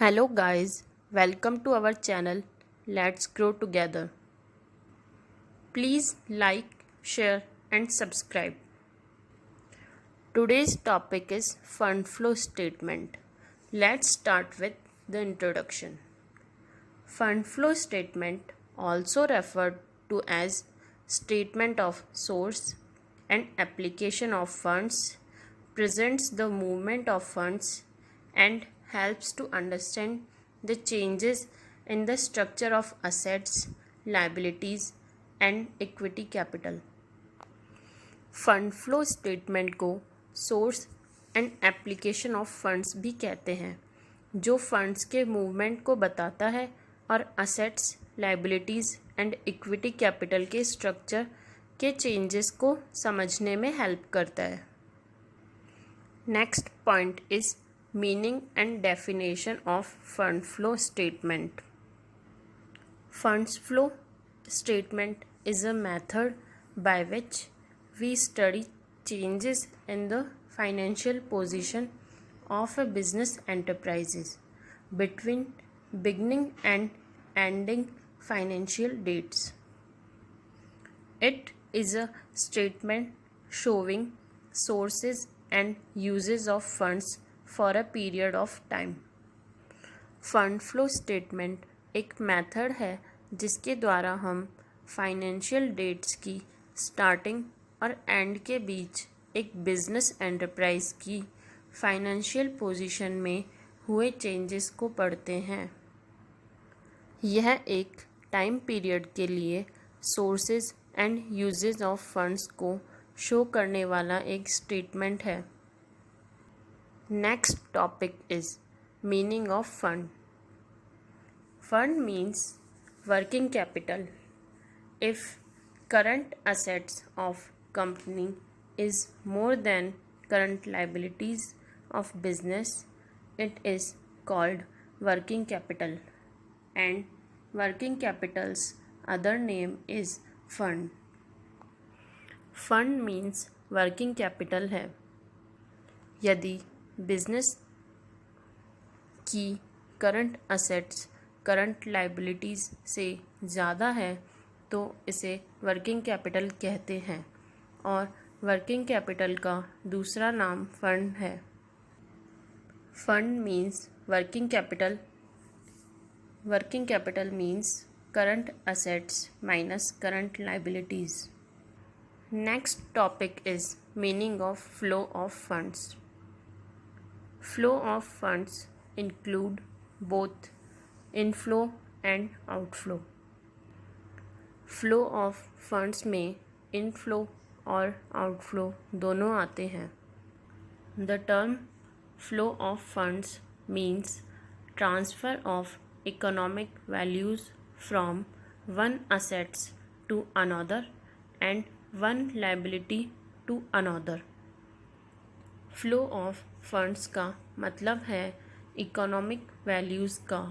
Hello guys, welcome to our channel. Let's grow together. Please like, share and subscribe. Today's topic is fund flow statement. Let's start with the introduction. Fund flow statement, also referred to as statement of source and application of funds, presents the movement of funds and helps to understand the changes in the structure of assets, liabilities and equity capital. Fund flow statement को source and application of funds भी कहते हैं, जो funds के movement को बताता है और assets, liabilities and equity capital के स्ट्रक्चर के चेंजेस को समझने में हेल्प करता है. Next point is meaning and definition of fund flow statement. Funds flow statement is a method by which we study changes in the financial position of a business enterprises between beginning and ending financial dates. It is a statement showing sources and uses of funds for a period of time. Fund flow statement एक method है जिसके द्वारा हम financial dates की starting और and के बीच एक business enterprise की फाइनेंशियल पोजीशन में हुए चेंजेस को पढ़ते हैं. यह एक टाइम पीरियड के लिए sources and uses of funds को शो करने वाला एक स्टेटमेंट है. Next topic is meaning of fund. Fund means working capital. If current assets of company is more than current liabilities of business, it is called working capital, and working capital's other name is fund. Fund means working capital है. यदि business की current assets current liabilities से ज़्यादा है तो इसे working capital कहते हैं और वर्किंग कैपिटल का दूसरा नाम फंड है. Fund means working capital. Working capital means current assets minus current liabilities. Next topic is meaning of flow of funds. Flow of funds include both inflow and outflow. Flow of funds में inflow और outflow दोनों आते हैं. The term flow of funds means transfer of economic values from one assets to another and one liability to another. फ्लो of फंड्स का मतलब है इकोनॉमिक वैल्यूज़ का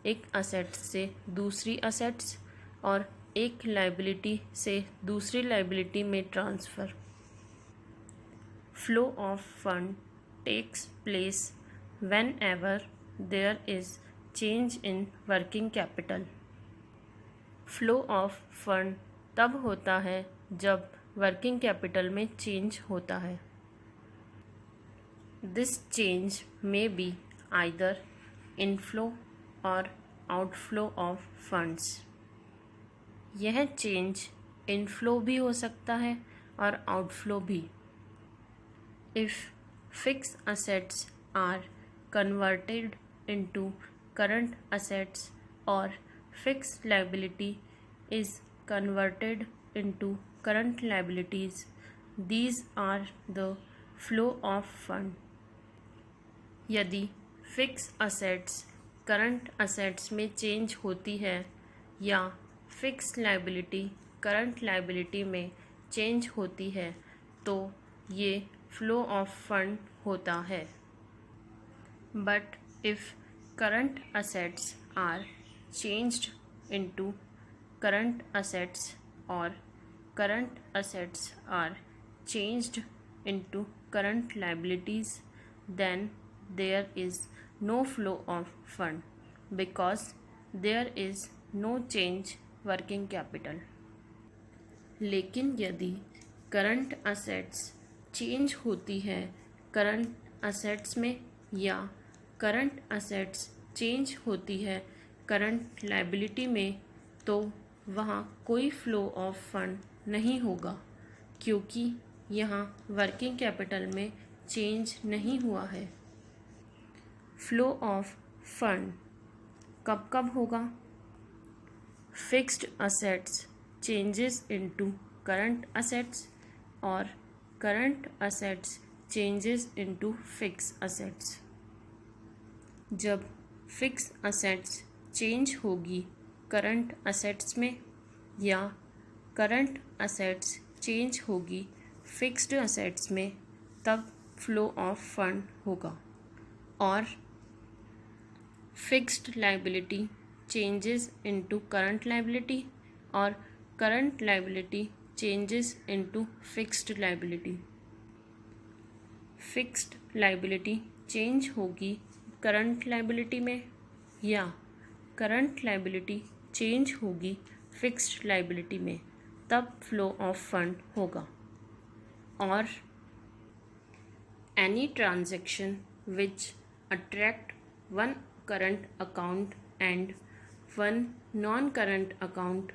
एक असेट से दूसरी असेट्स और एक लायबिलिटी से दूसरी लायबिलिटी में transfer. Flow of fund takes place whenever there is change in working capital. Flow of fund तब होता है जब वर्किंग कैपिटल में चेंज होता है. This change may be either inflow और आउटफ्लो ऑफ फंड्स. यह चेंज इनफ्लो भी हो सकता है और आउटफ्लो भी. If fix assets are converted into current assets और fix liability is converted into current liabilities, these are the flow of fund. यदि फिक्स असेट्स करंट असेट्स में चेंज होती है या फिक्स लायबिलिटी करंट लायबिलिटी में change होती है तो ये फ्लो ऑफ फंड होता है. But if current assets are changed into current assets और current assets are changed into current liabilities, then there is no flow of fund because there is no change working capital. लेकिन यदि current assets change होती है current assets में या current assets change होती है current liability में, तो वहाँ कोई फ्लो ऑफ फंड नहीं होगा क्योंकि यहाँ वर्किंग कैपिटल में चेंज नहीं हुआ है। फ्लो ऑफ फंड कब कब होगा? Fixed assets changes into current assets और current assets changes into fix assets. जब फिक्स असेट्स चेंज होगी करंट असेट्स में या करंट असेट्स चेंज होगी फिक्स्ड असेट्स में, तब फ्लो ऑफ फंड होगा। और fixed liability changes into current liability और current liability changes into fixed liability. Fixed liability change होगी करंट लायबिलिटी में या करंट लायबिलिटी चेंज होगी फिक्स्ड लायबिलिटी में, तब फ्लो ऑफ फंड होगा। और any transaction which attract one current account and one non current account,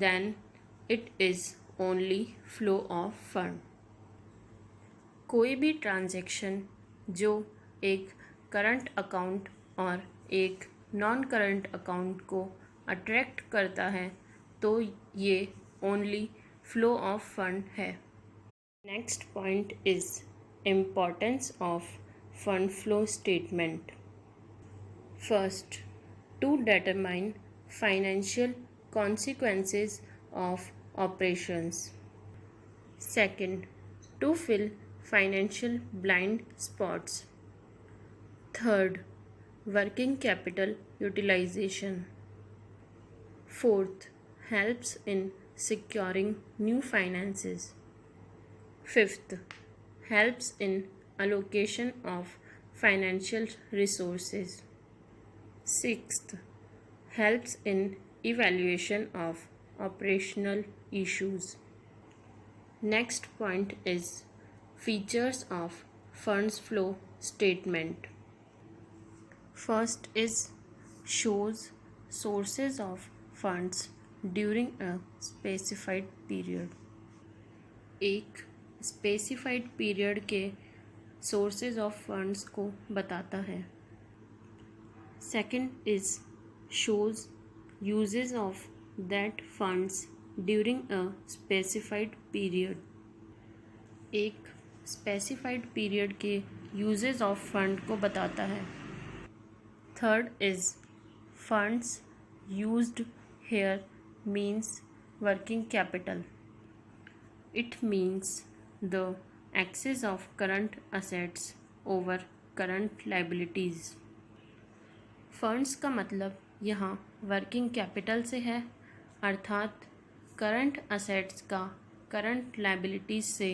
then it is only flow of fund। कोई भी ट्रांजैक्शन जो एक करंट अकाउंट और एक नॉन करंट अकाउंट को अट्रैक्ट करता है तो ये ओनली फ्लो ऑफ फंड है। Next point is importance of fund flow statement. First, to determine financial consequences of operations. Second, to fill financial blind spots. Third, working capital utilization. Fourth, helps in securing new finances. Fifth, helps in allocation of financial resources. Sixth, helps in evaluation of operational issues. Next point is features of funds flow statement. First is shows sources of funds during a specified period. एक specified period के sources of funds को बताता है। Second is shows uses of that funds during a specified period। एक specified period के uses of fund को बताता है। Third is funds used here means working capital। It means the excess of current assets over current liabilities। Funds का मतलब यहाँ working capital से है, अर्थात करंट असेट्स का करंट लायबिलिटीज से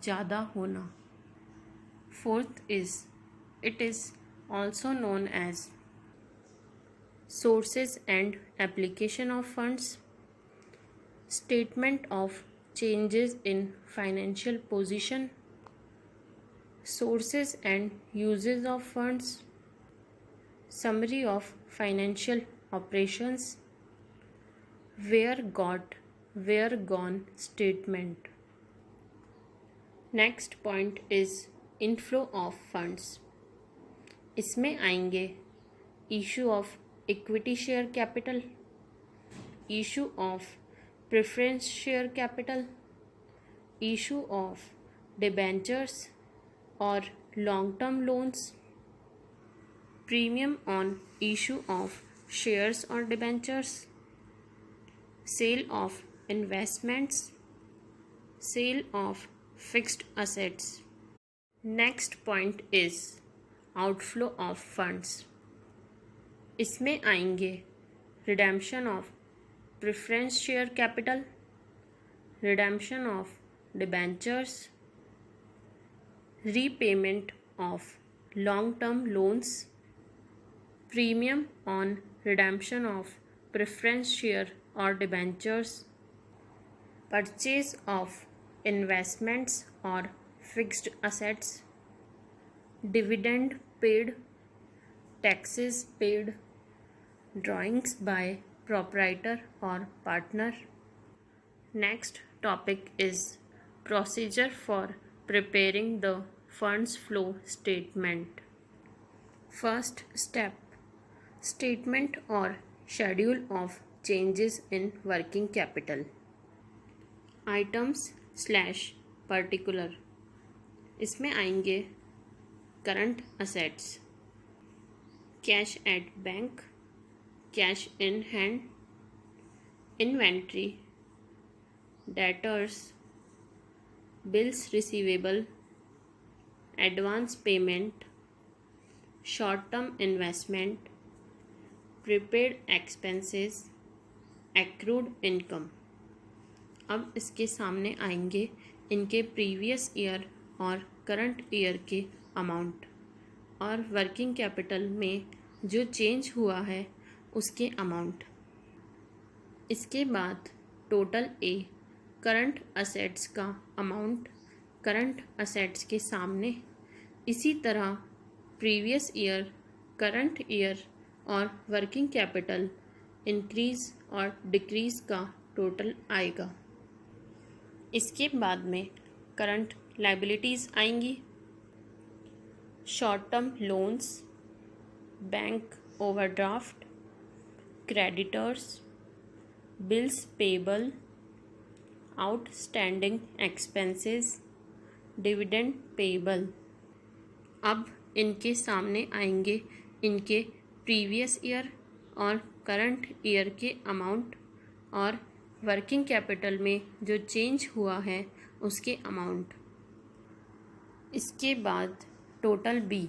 ज़्यादा होना। Fourth is it is also known as sources and application of funds, statement of changes in financial position, sources and uses of funds, summary of financial operations, where got where gone statement। Next point is inflow of funds. इसमें आएंगे issue of equity share capital, issue of preference share capital, issue of debentures और long term loans, premium on issue of shares or debentures, sale of investments, sale of fixed assets। Next point is outflow of funds। इसमें आएंगे redemption of preference share capital, redemption of debentures, repayment of long term loans, premium on redemption of preference share or debentures, purchase of investments or fixed assets, dividend paid, taxes paid, drawings by proprietor or partner. Next topic is procedure for preparing the funds flow statement. First step, statement or schedule of changes in working capital. Items slash particular, इसमें आएंगे current assets, cash at bank, cash in hand, inventory, debtors, bills receivable, advance payment, short term investment, prepaid expenses, accrued income. अब इसके सामने आएंगे इनके previous year और current year के amount और वर्किंग कैपिटल में जो चेंज हुआ है उसके अमाउंट। इसके बाद टोटल ए, करंट असेट्स का अमाउंट करंट असेट्स के सामने, इसी तरह प्रीवियस ईयर, करंट ईयर और वर्किंग कैपिटल इंक्रीज और डिक्रीज का टोटल आएगा। इसके बाद में करंट लायबिलिटीज़ आएंगी, short term loans, bank overdraft, creditors, bills payable, outstanding expenses, dividend payable. अब इनके सामने आएंगे इनके प्रीवियस ईयर और करंट ईयर के अमाउंट और वर्किंग कैपिटल में जो चेंज हुआ है उसके अमाउंट। इसके बाद टोटल बी,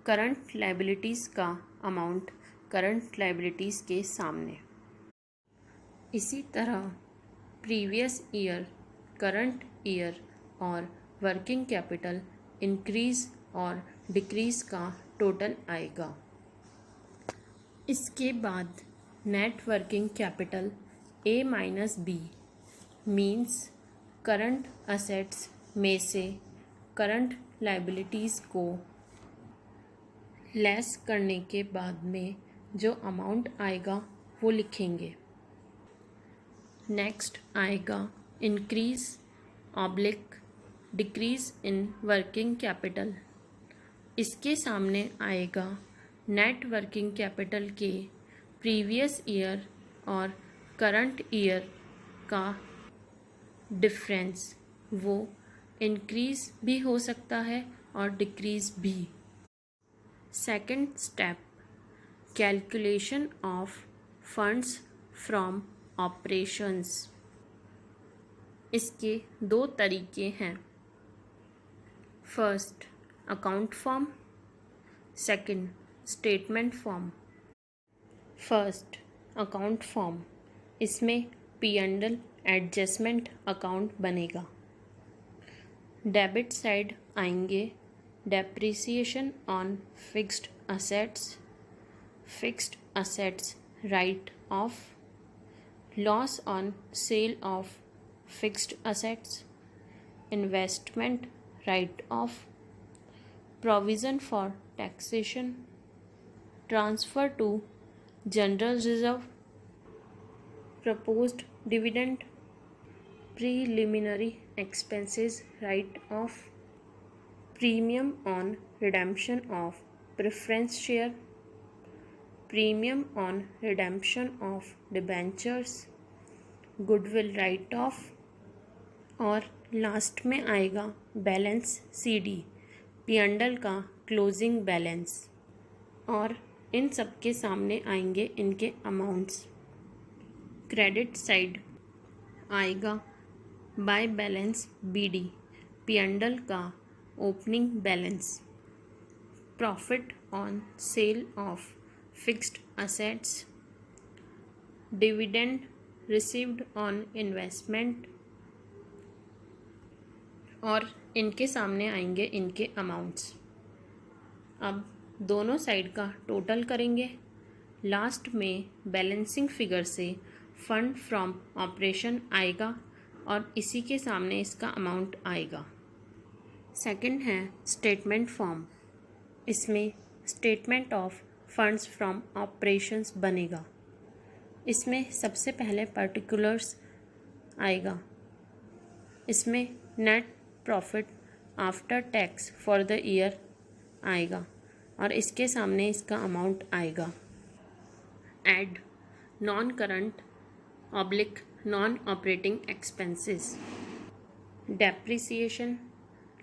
करंट लायबिलिटीज़ का अमाउंट करंट लायबिलिटीज़ के सामने। इसी तरह प्रीवियस ईयर, करंट ईयर और वर्किंग कैपिटल इंक्रीज़ और डिक्रीज़ का टोटल आएगा। इसके बाद net working capital A minus B means current assets में से करंट लायबिलिटीज़ को लेस करने के बाद में जो अमाउंट आएगा वो लिखेंगे। नेक्स्ट आएगा इंक्रीज़ ऑब्लिक डिक्रीज़ इन वर्किंग कैपिटल। इसके सामने आएगा नेट वर्किंग कैपिटल के प्रीवियस ईयर और करंट ईयर का डिफरेंस, वो इंक्रीज़ भी हो सकता है और डिक्रीज़ भी। Second step, calculation of funds from operations. इसके दो तरीके हैं, first account form, second statement form. First account form, इसमें P&L एडजस्टमेंट अकाउंट बनेगा। डेबिट साइड आएंगे depreciation on fixed assets right of, loss on sale of fixed assets, investment write off, provision for taxation, transfer to general reserve, proposed dividend, preliminary expenses write off, premium on redemption of preference share, premium on redemption of debentures, goodwill write off और last में आएगा balance CD, P&L का closing balance. और इन सब के सामने आएंगे इनके अमाउंट्स। क्रेडिट साइड आएगा बाय बैलेंस BD, P&L का opening balance, profit on sale of fixed assets, dividend received on investment और इनके सामने आएंगे इनके अमाउंट्स। अब दोनों साइड का टोटल करेंगे। लास्ट में बैलेंसिंग फिगर से फंड फ्रॉम ऑपरेशन आएगा और इसी के सामने इसका अमाउंट आएगा। सेकंड है स्टेटमेंट फॉर्म। इसमें statement of funds from operations बनेगा। इसमें सबसे पहले पर्टिकुलर्स आएगा। इसमें net profit after tax for the year आएगा और इसके सामने इसका अमाउंट आएगा। Add non current oblique non operating expenses, depreciation,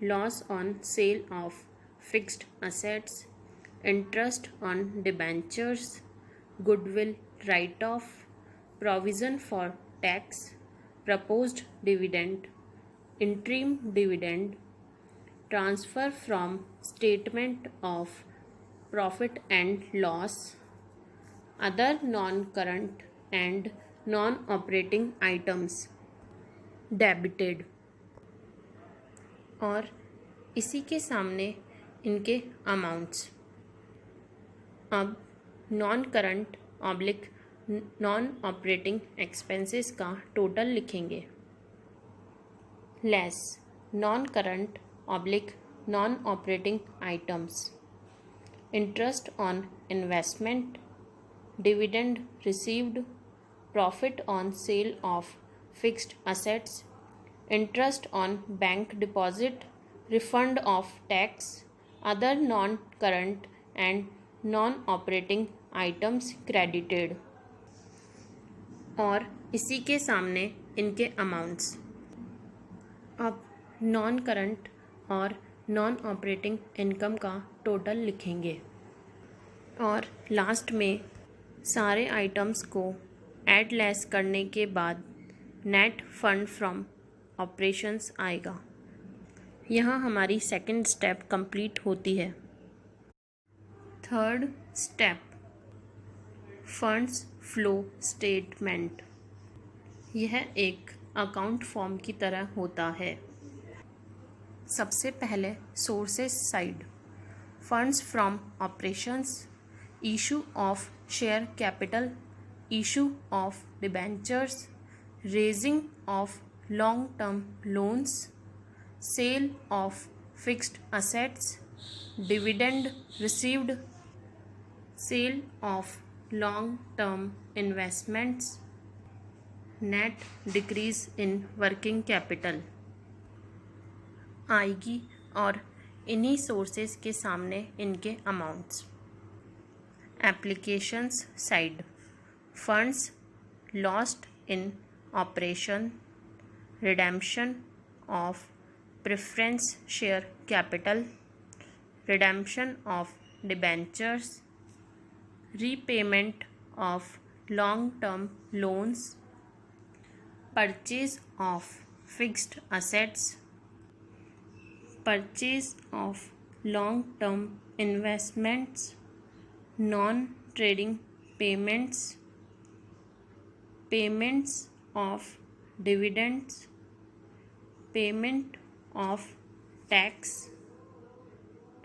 loss on sale of fixed assets, interest on debentures, goodwill right of, provision for tax, proposed dividend, interim dividend, transfer from statement of profit and loss, other non current and non operating items debited. और इसी के सामने इनके amounts. अब non current oblique non operating expenses का total लिखेंगे। Less non current oblique non operating items, interest on investment, dividend received, profit on sale of fixed assets, interest on bank deposit, refund of tax, other non current and non operating items credited. और इसी के सामने इनके amounts. अब non current और non operating income का total लिखेंगे और लास्ट में सारे आइटम्स को ऐड लेस करने के बाद नेट फंड फ्रॉम ऑपरेशंस आएगा। यहाँ हमारी सेकंड स्टेप कंप्लीट होती है। Third step funds flow statement. यह एक अकाउंट फॉर्म की तरह होता है। सबसे पहले sources side, funds from operations, issue of share capital, issue of debentures, raising of long term loans, sale of fixed assets, dividend received, sale of long term investments, net decrease in working capital आएगी और इन्हीं sources के सामने इनके amounts. Applications side, funds lost in operation, redemption of preference share capital, redemption of debentures, repayment of long-term loans, purchase of fixed assets, purchase of long-term investments, non-trading payments, payments of dividends, payment of tax,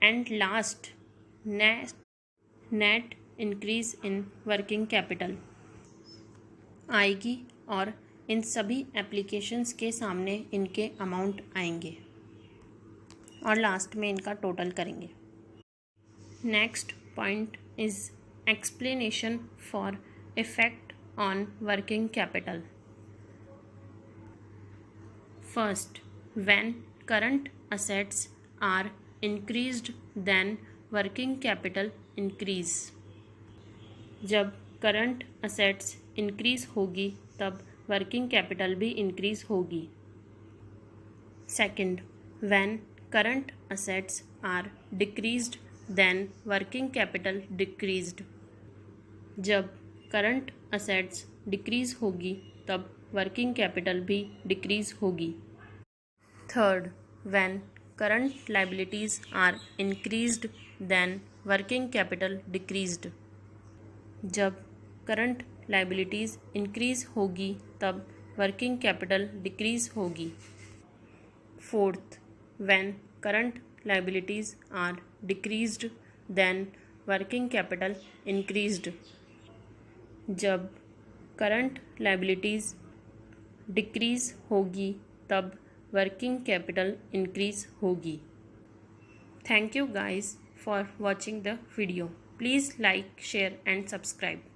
and last net increase in working capital आएगी और इन सभी applications के सामने इनके amount आएंगे और last में इनका टोटल करेंगे। Next point is explanation for effect on working capital. First, when current assets are increased then working capital increase. जब करंट असेट्स इंक्रीज होगी तब वर्किंग कैपिटल भी इंक्रीज होगी। Second, when current assets are decreased then working capital decreased. जब current assets decrease होगी तब working capital भी decrease होगी। Third, when current liabilities are increased then working capital decreased. जब करंट लायबिलिटीज़ इंक्रीज होगी तब वर्किंग कैपिटल डिक्रीज होगी। Fourth, when current liabilities are decreased then working capital increased. जब current liabilities decrease होगी तब working capital increase होगी। Thank you guys for watching the video. Please like, share and subscribe.